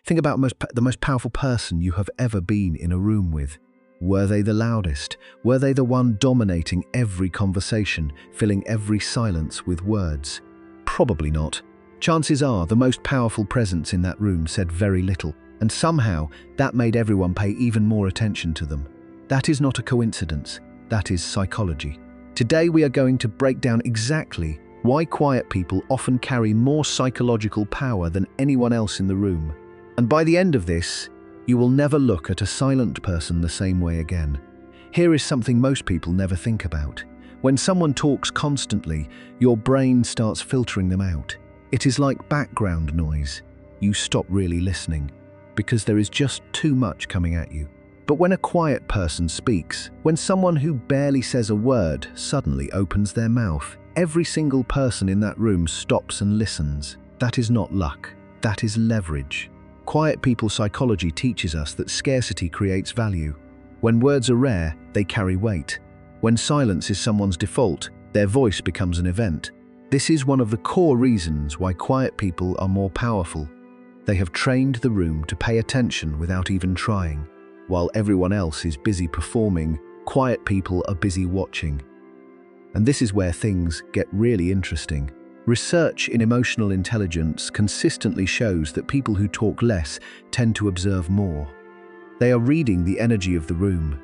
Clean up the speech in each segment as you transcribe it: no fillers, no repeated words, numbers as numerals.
Think about the most powerful person you have ever been in a room with. Were they the loudest? Were they the one dominating every conversation, filling every silence with words? Probably not. Chances are the most powerful presence in that room said very little, and somehow that made everyone pay even more attention to them. That is not a coincidence. That is psychology. Today we are going to break down exactly why quiet people often carry more psychological power than anyone else in the room. And by the end of this, you will never look at a silent person the same way again. Here is something most people never think about. When someone talks constantly, your brain starts filtering them out. It is like background noise. You stop really listening because there is just too much coming at you. But when a quiet person speaks, when someone who barely says a word suddenly opens their mouth, every single person in that room stops and listens. That is not luck. That is leverage. Quiet people psychology teaches us that scarcity creates value. When words are rare, they carry weight. When silence is someone's default, their voice becomes an event. This is one of the core reasons why quiet people are more powerful. They have trained the room to pay attention without even trying. While everyone else is busy performing, quiet people are busy watching. And this is where things get really interesting. Research in emotional intelligence consistently shows that people who talk less tend to observe more. They are reading the energy of the room.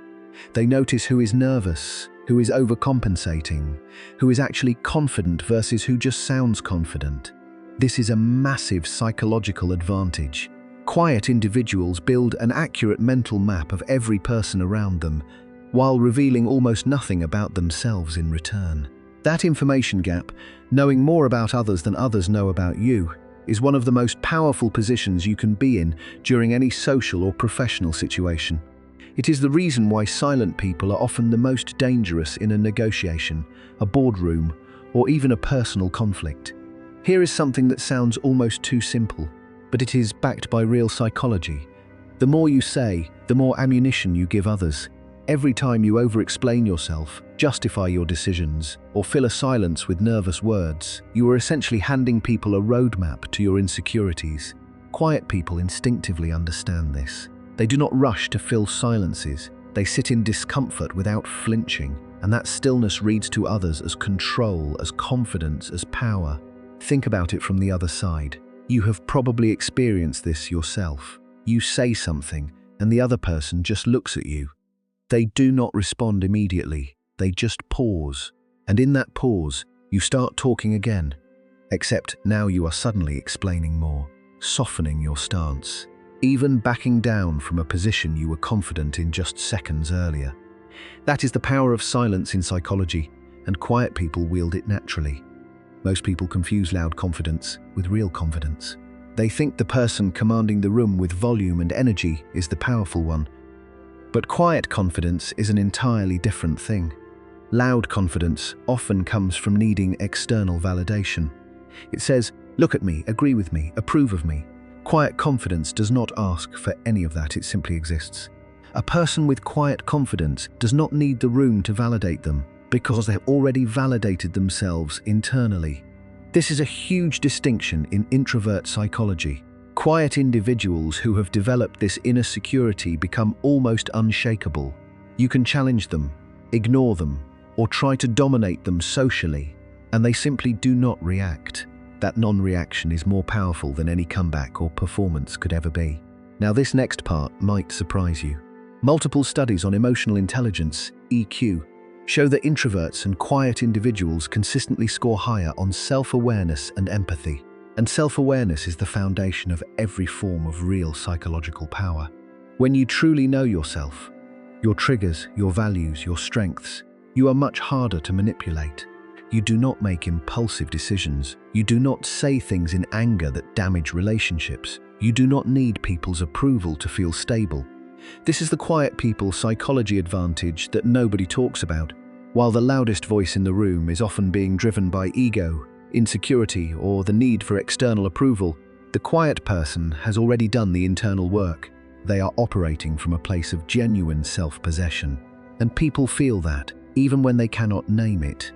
They notice who is nervous, who is overcompensating, who is actually confident versus who just sounds confident. This is a massive psychological advantage. Quiet individuals build an accurate mental map of every person around them, while revealing almost nothing about themselves in return. That information gap, knowing more about others than others know about you, is one of the most powerful positions you can be in during any social or professional situation. It is the reason why silent people are often the most dangerous in a negotiation, a boardroom, or even a personal conflict. Here is something that sounds almost too simple, but it is backed by real psychology. The more you say, the more ammunition you give others. Every time you over-explain yourself, justify your decisions, or fill a silence with nervous words, you are essentially handing people a roadmap to your insecurities. Quiet people instinctively understand this. They do not rush to fill silences. They sit in discomfort without flinching, and that stillness reads to others as control, as confidence, as power. Think about it from the other side. You have probably experienced this yourself. You say something, and the other person just looks at you. They do not respond immediately. They just pause. And in that pause, you start talking again. Except now you are suddenly explaining more, softening your stance, even backing down from a position you were confident in just seconds earlier. That is the power of silence in psychology, and quiet people wield it naturally. Most people confuse loud confidence with real confidence. They think the person commanding the room with volume and energy is the powerful one. But quiet confidence is an entirely different thing. Loud confidence often comes from needing external validation. It says, "Look at me, agree with me, approve of me." Quiet confidence does not ask for any of that, it simply exists. A person with quiet confidence does not need the room to validate them, because they have already validated themselves internally. This is a huge distinction in introvert psychology. Quiet individuals who have developed this inner security become almost unshakable. You can challenge them, ignore them, or try to dominate them socially, and they simply do not react. That non-reaction is more powerful than any comeback or performance could ever be. Now, this next part might surprise you. Multiple studies on emotional intelligence, EQ, show that introverts and quiet individuals consistently score higher on self-awareness and empathy. And self-awareness is the foundation of every form of real psychological power. When you truly know yourself, your triggers, your values, your strengths, you are much harder to manipulate. You do not make impulsive decisions. You do not say things in anger that damage relationships. You do not need people's approval to feel stable. This is the quiet people psychology advantage that nobody talks about. While the loudest voice in the room is often being driven by ego, insecurity, or the need for external approval, the quiet person has already done the internal work. They are operating from a place of genuine self-possession. And people feel that, even when they cannot name it.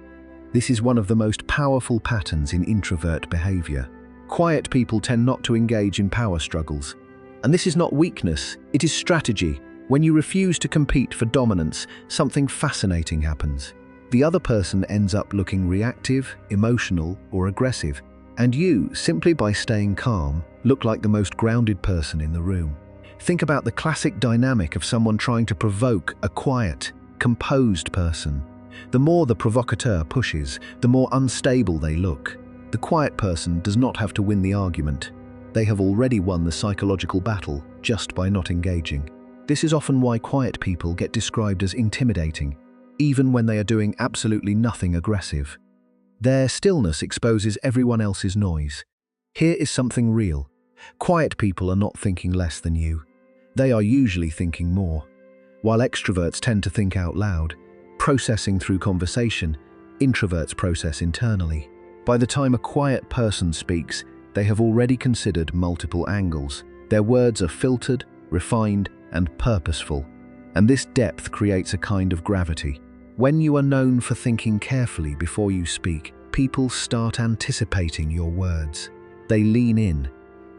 This is one of the most powerful patterns in introvert behavior. Quiet people tend not to engage in power struggles. And this is not weakness, it is strategy. When you refuse to compete for dominance, something fascinating happens. The other person ends up looking reactive, emotional, or aggressive, and you, simply by staying calm, look like the most grounded person in the room. Think about the classic dynamic of someone trying to provoke a quiet, composed person. The more the provocateur pushes, the more unstable they look. The quiet person does not have to win the argument. They have already won the psychological battle just by not engaging. This is often why quiet people get described as intimidating, even when they are doing absolutely nothing aggressive. Their stillness exposes everyone else's noise. Here is something real. Quiet people are not thinking less than you. They are usually thinking more. While extroverts tend to think out loud, processing through conversation, introverts process internally. By the time a quiet person speaks, they have already considered multiple angles. Their words are filtered, refined, and purposeful. And this depth creates a kind of gravity. When you are known for thinking carefully before you speak, people start anticipating your words. They lean in.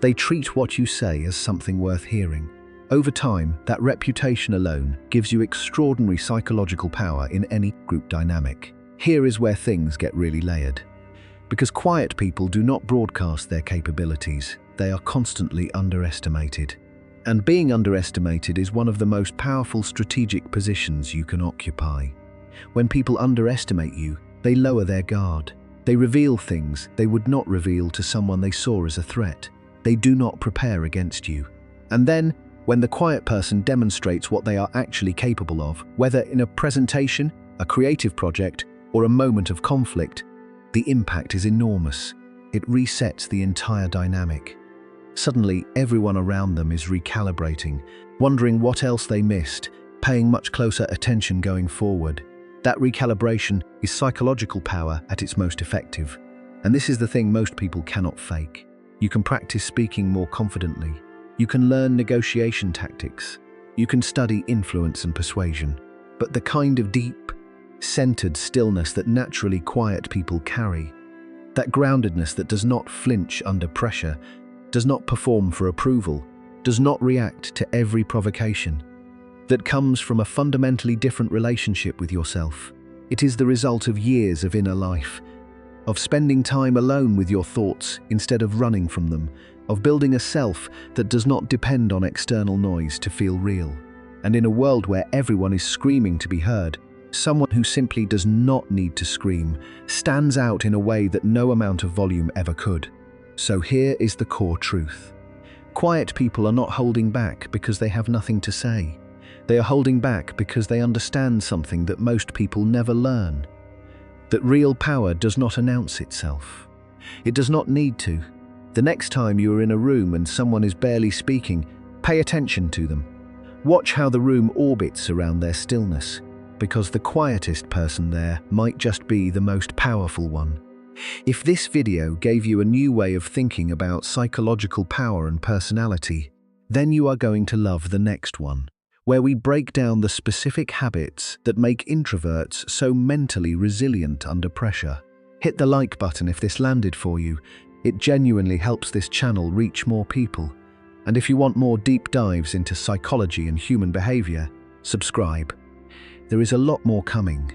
They treat what you say as something worth hearing. Over time, that reputation alone gives you extraordinary psychological power in any group dynamic. Here is where things get really layered. Because quiet people do not broadcast their capabilities, they are constantly underestimated. And being underestimated is one of the most powerful strategic positions you can occupy. When people underestimate you, they lower their guard. They reveal things they would not reveal to someone they saw as a threat. They do not prepare against you. And then, when the quiet person demonstrates what they are actually capable of, whether in a presentation, a creative project, or a moment of conflict, the impact is enormous. It resets the entire dynamic. Suddenly, everyone around them is recalibrating, wondering what else they missed, paying much closer attention going forward. That recalibration is psychological power at its most effective. And this is the thing most people cannot fake. You can practice speaking more confidently. You can learn negotiation tactics. You can study influence and persuasion. But the kind of deep, centered stillness that naturally quiet people carry, that groundedness that does not flinch under pressure, does not perform for approval, does not react to every provocation, that comes from a fundamentally different relationship with yourself. It is the result of years of inner life, of spending time alone with your thoughts instead of running from them, of building a self that does not depend on external noise to feel real. And in a world where everyone is screaming to be heard, someone who simply does not need to scream stands out in a way that no amount of volume ever could. So here is the core truth. Quiet people are not holding back because they have nothing to say. They are holding back because they understand something that most people never learn. That real power does not announce itself. It does not need to. The next time you are in a room and someone is barely speaking, pay attention to them. Watch how the room orbits around their stillness, because the quietest person there might just be the most powerful one. If this video gave you a new way of thinking about psychological power and personality, then you are going to love the next one, where we break down the specific habits that make introverts so mentally resilient under pressure. Hit the like button if this landed for you. It genuinely helps this channel reach more people. And if you want more deep dives into psychology and human behavior, subscribe. There is a lot more coming.